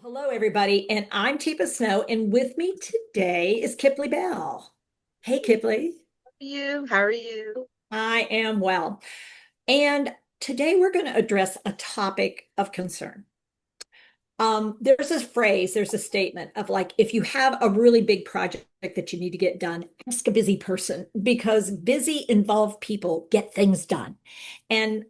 Hello, everybody, and I'm Teepa Snow, and with me today is Kiplee Bell. Hey, Kiplee. You? How are you? I am well. And today we're going to address a topic of concern. There's a phrase, there's a statement of like, if you have a really big project that you need to get done, ask a busy person because busy involved people get things done. And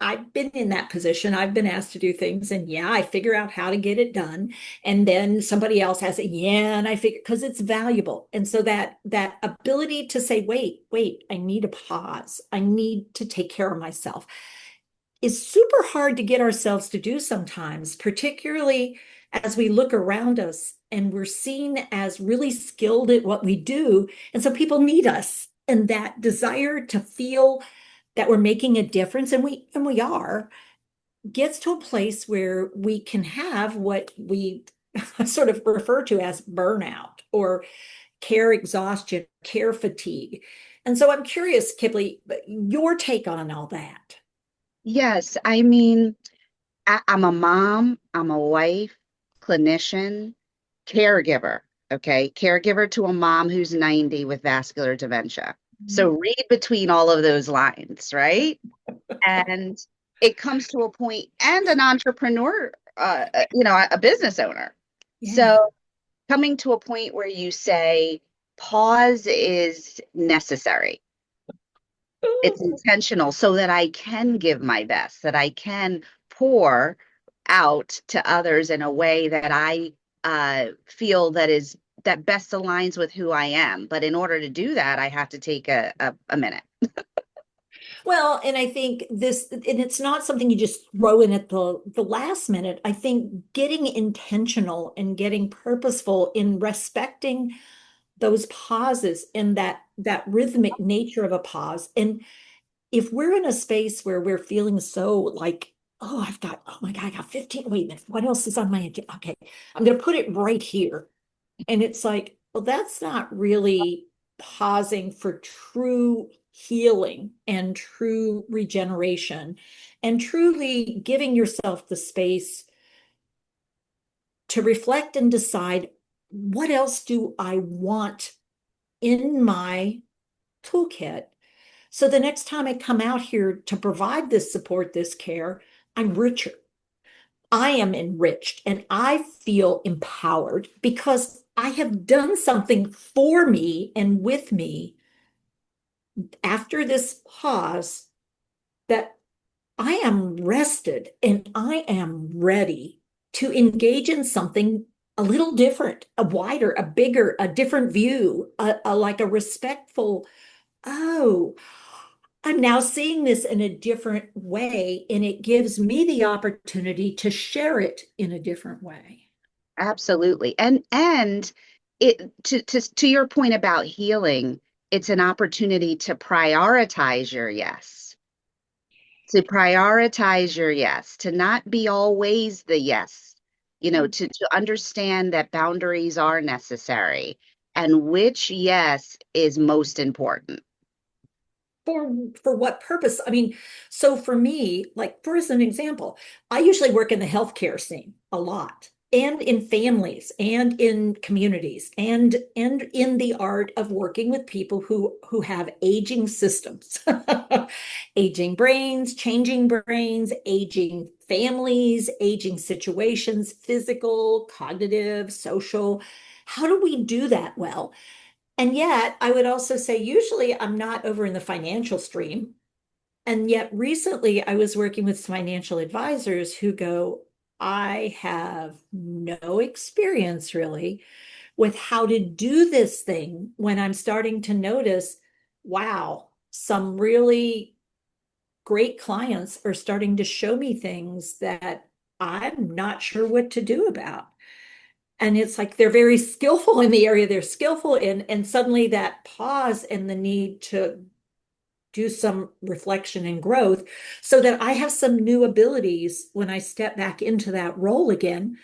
I've been in that position. I've been asked to do things, and yeah, I figure out how to get it done. And then somebody else has it, yeah, and I figure because it's valuable. And so that ability to say, wait, I need a pause. I need to take care of myself is super hard to get ourselves to do sometimes, particularly as we look around us and we're seen as really skilled at what we do. And so people need us. And that desire to feel that we're making a difference, and we are, gets to a place where we can have what we sort of refer to as burnout or care exhaustion, care fatigue. And so I'm curious, Kiplee, your take on all that. Yes, I mean, I'm a mom, I'm a wife, clinician, caregiver, okay? Caregiver to a mom who's 90 with vascular dementia. So read between all of those lines, right? And it comes to a point, and an entrepreneur, a business owner. Yeah. So coming to a point where you say pause is necessary. It's intentional so that I can give my best, that I can pour out to others in a way that I feel that best aligns with who I am. But in order to do that, I have to take a minute. Well, and I think this, and it's not something you just throw in at the last minute. I think getting intentional and getting purposeful in respecting those pauses and that rhythmic nature of a pause. And if we're in a space where we're feeling so like, oh my God, I got 15, wait a minute, what else is on my agenda? Okay, I'm going to put it right here. And it's like, well, that's not really pausing for true healing and true regeneration and truly giving yourself the space to reflect and decide what else do I want in my toolkit. So the next time I come out here to provide this support, this care, I'm richer. I am enriched and I feel empowered because I have done something for me and with me after this pause that I am rested and I am ready to engage in something a little different, a wider, a bigger, a different view, like a respectful, oh, I'm now seeing this in a different way, and it gives me the opportunity to share it in a different way. Absolutely. And it to your point about healing, it's an opportunity to prioritize your yes. To prioritize your yes, to not be always the yes, to understand that boundaries are necessary and which yes is most important. For what purpose? I mean, so for me, like for as an example, I usually work in the healthcare scene a lot, and in families, and in communities, and in the art of working with people who have aging systems, aging brains, changing brains, aging families, aging situations, physical, cognitive, social. How do we do that well? And yet, I would also say, usually I'm not over in the financial stream. And yet, recently I was working with financial advisors who go, I have no experience really with how to do this thing when I'm starting to notice, wow, some really great clients are starting to show me things that I'm not sure what to do about. And it's like they're very skillful in the area they're skillful in, and suddenly that pause and the need to do some reflection and growth so that I have some new abilities when I step back into that role again,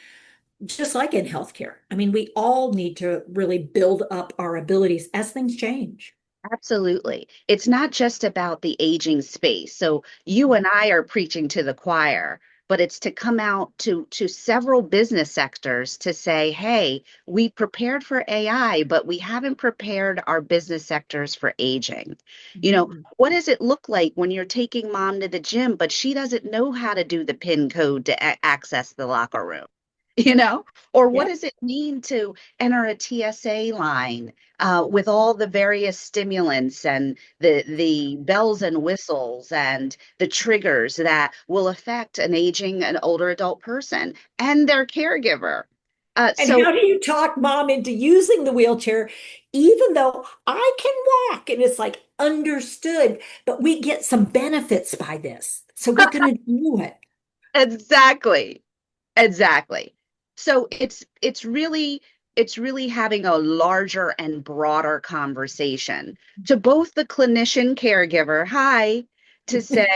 just like in healthcare. I mean, we all need to really build up our abilities as things change. Absolutely. It's not just about the aging space. So you and I are preaching to the choir, but it's to come out to several business sectors to say, hey, we prepared for AI, but we haven't prepared our business sectors for aging. You know, Mhm. what does it look like when you're taking mom to the gym, but she doesn't know how to do the PIN code to access the locker room? You know, or what Yep. does it mean to enter a TSA line with all the various stimulants and the bells and whistles and the triggers that will affect an aging, an older adult person and their caregiver. And So how do you talk mom into using the wheelchair, even though I can walk? And it's like understood, but we get some benefits by this. So we're going to do it. exactly, exactly. So it's really having a larger and broader conversation to both the clinician caregiver, hi, to say,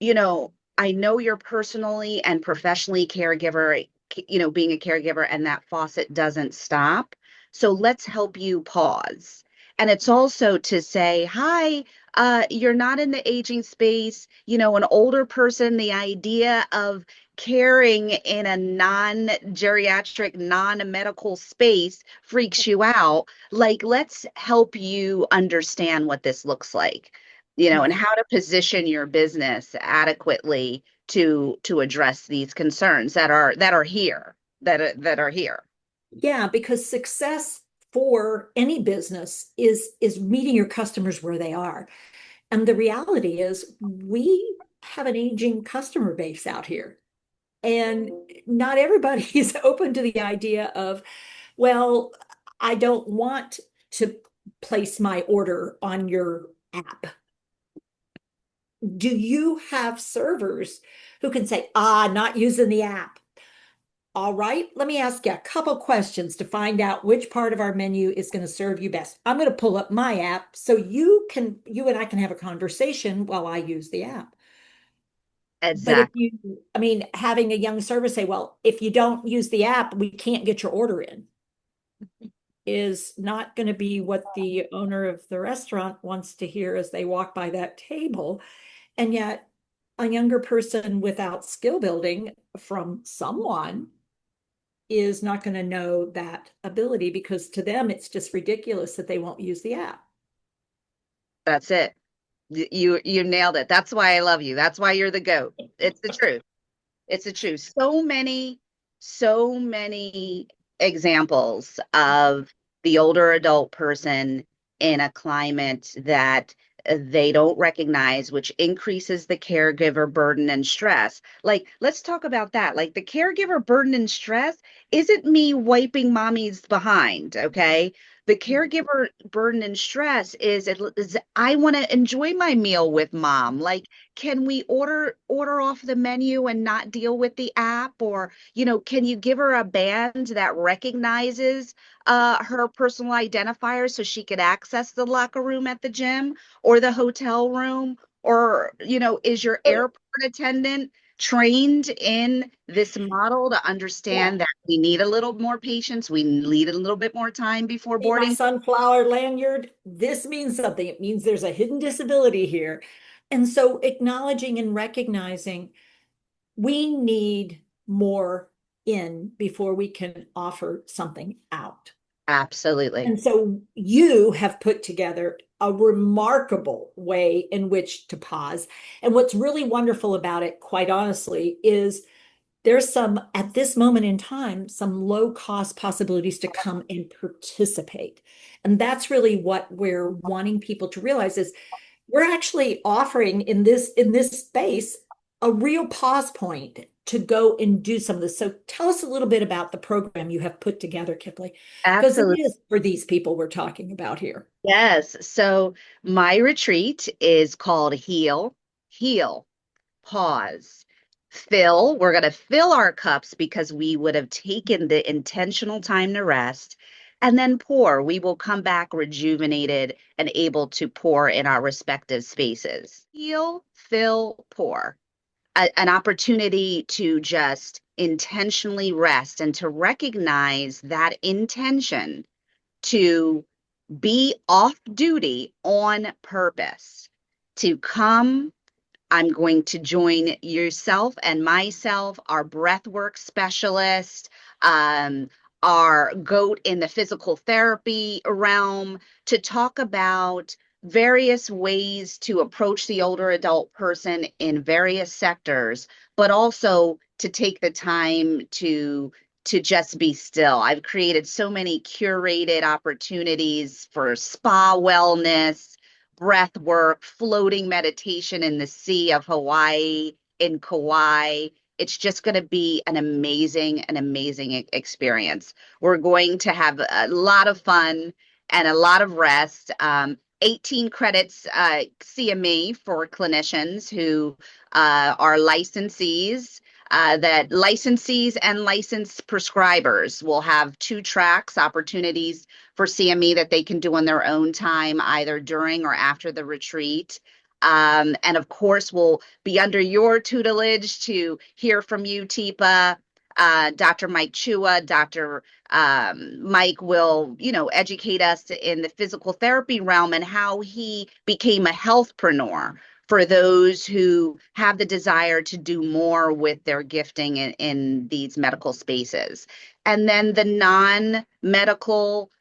you know, I know you're personally and professionally caregiver, being a caregiver, and that faucet doesn't stop. So let's help you pause. And it's also to say, hi, you're not in the aging space, an older person, the idea of caring in a non-geriatric, non-medical space freaks you out. Like, let's help you understand what this looks like, and how to position your business adequately to address these concerns that are here. Yeah, because success for any business is meeting your customers where they are. And the reality is we have an aging customer base out here. And not everybody is open to the idea of, well, I don't want to place my order on your app. Do you have servers who can say, not using the app? All right, let me ask you a couple questions to find out which part of our menu is going to serve you best. I'm going to pull up my app so you and I can have a conversation while I use the app. But if Exactly. you, I mean, having a young server say, well, if you don't use the app, we can't get your order in, is not going to be what the owner of the restaurant wants to hear as they walk by that table. And yet, a younger person without skill building from someone is not going to know that ability because to them, it's just ridiculous that they won't use the app. That's it. You nailed it. That's why I love you. That's why you're the GOAT. It's the truth. It's the truth. So many examples of the older adult person in a climate that they don't recognize, which increases the caregiver burden and stress. Like, let's talk about that. Like, the caregiver burden and stress isn't me wiping mommy's behind, okay? The caregiver burden and stress is I want to enjoy my meal with mom. Like, can we order off the menu and not deal with the app? Or, can you give her a band that recognizes her personal identifier so she could access the locker room at the gym or the hotel room? Or, is your airport attendant trained in this model to Yeah. understand that we need a little more patience, we need a little bit more time before See my boarding? sunflower lanyard? This means something. It means there's a hidden disability here. And so acknowledging and recognizing we need more in before we can offer something out. Absolutely. And so you have put together a remarkable way in which to pause. And what's really wonderful about it, quite honestly, is there's some, at this moment in time, some low cost possibilities to come and participate. And that's really what we're wanting people to realize is we're actually offering in this space a real pause point to go and do some of this. So tell us a little bit about the program you have put together, Kiplee, because it Absolutely. is for these people we're talking about here. Yes. So my retreat is called Heal, Pause, Fill. We're going to fill our cups because we would have taken the intentional time to rest, and then pour. We will come back rejuvenated and able to pour in our respective spaces. Heal, fill, pour. An opportunity to just intentionally rest and to recognize that intention to be off duty on purpose, to come, I'm going to join yourself and myself, our breathwork specialist, um, our goat in the physical therapy realm, to talk about various ways to approach the older adult person in various sectors, but also to take the time to just be still. I've created so many curated opportunities for spa wellness, breath work, floating meditation in the sea of Hawaii, in Kauai. It's just going to be an amazing experience. We're going to have a lot of fun and a lot of rest. 18 credits CME for clinicians who are licensees. That licensees and licensed prescribers will have 2 tracks, opportunities for CME that they can do on their own time, either during or after the retreat. And of course, we'll be under your tutelage to hear from you, Teepa. Dr. Mike Chua, Dr. Mike will, educate us in the physical therapy realm and how he became a healthpreneur for those who have the desire to do more with their gifting in these medical spaces. And then the non-medical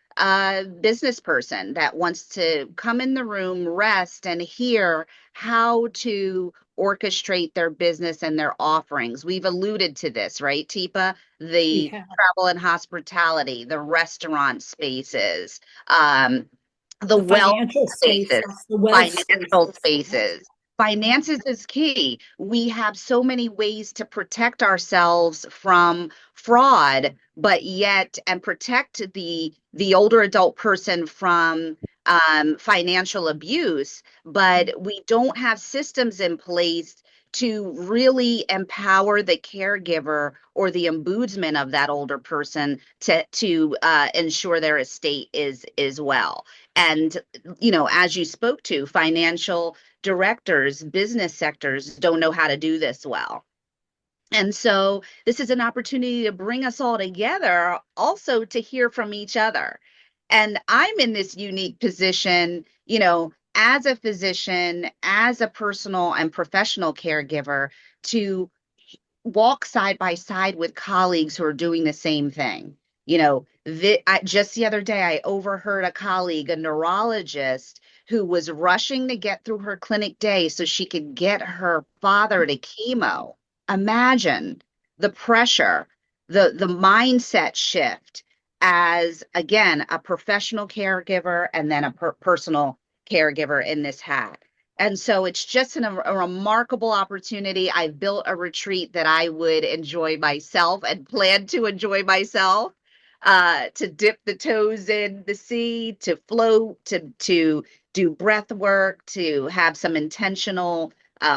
business person that wants to come in the room, rest, and hear how to orchestrate their business and their offerings. We've alluded to this, right, Teepa? We The have travel and hospitality, the restaurant spaces, the the wealth financial spaces, spaces, the wealth financial spaces. Yes. spaces. Yeah. Finances is key. We have so many ways to protect ourselves from fraud, but yet and protect the older adult person from financial abuse, but we don't have systems in place to really empower the caregiver or the ombudsman of that older person to ensure their estate is well. And as you spoke to, financial directors, business sectors don't know how to do this well. And so this is an opportunity to bring us all together, also to hear from each other. And I'm in this unique position, as a physician, as a personal and professional caregiver, to walk side by side with colleagues who are doing the same thing. Just the other day, I overheard a colleague, a neurologist, who was rushing to get through her clinic day so she could get her father to chemo. Imagine the pressure, the mindset shift as, again, a professional caregiver and then a personal caregiver in this hat. And so it's just a remarkable opportunity. I've built a retreat that I would enjoy myself and plan to enjoy myself, to dip the toes in the sea, to float, to do breath work, to have some intentional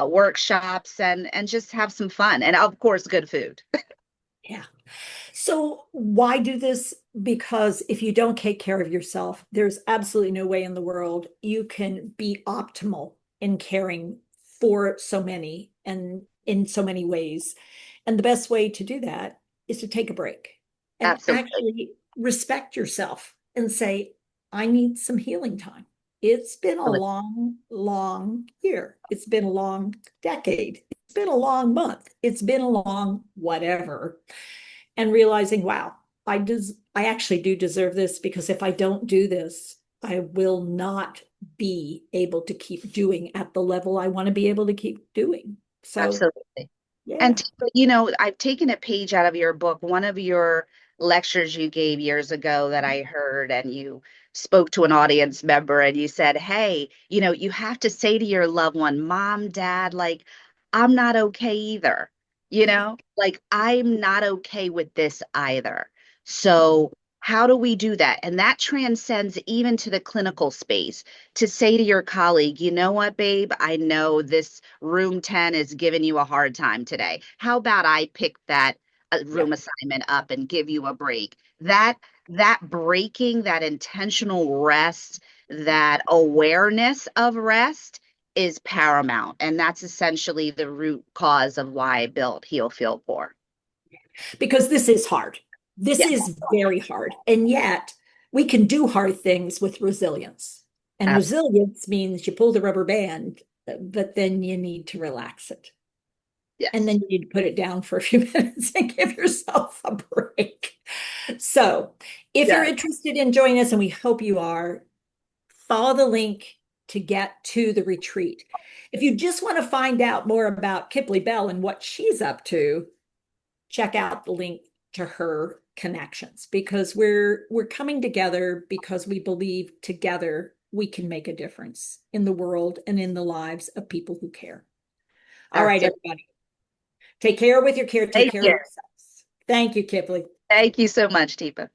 workshops and just have some fun. And of course, good food. Yeah. So why do this? Because if you don't take care of yourself, there's absolutely no way in the world you can be optimal in caring for so many and in so many ways. And the best way to do that is to take a break and Absolutely. actually respect yourself and say, I need some healing time. It's been a long, long year. It's been a long decade. It's been a long month. It's been a long whatever, and realizing, wow, I actually do deserve this, because if I don't do this, I will not be able to keep doing at the level I want to be able to keep doing. So, Absolutely. And yeah. I've taken a page out of your book, one of your lectures you gave years ago that I heard, and you spoke to an audience member and you said, hey, you have to say to your loved one, mom, dad, like, I'm not okay either. Yeah. Like, I'm not okay with this either. So, how do we do that? And that transcends even to the clinical space, to say to your colleague, you know what, babe, I know this room 10 is giving you a hard time today. How about I pick that Yeah. room assignment up and give you a break? That breaking, that intentional rest, that awareness of rest is paramount. And that's essentially the root cause of why I built Heal Feel Poor. Because this is hard. This Yes, is very hard. And yet we can do hard things with resilience. And absolutely. resilience means you pull the rubber band but then you need to relax it. And Yes. then you need to put it down for a few minutes and give yourself a break. So, if you're Yes. interested in joining us, and we hope you are, follow the link to get to the retreat. If you just want to find out more about Kiplee Bell and what she's up to, check out the link to her connections, because we're coming together because we believe together we can make a difference in the world and in the lives of people who care. All right, That's it. everybody. Take care with your care. Take Thank care of you. yourselves. Thank you, Kiplee. Thank you so much, Teepa.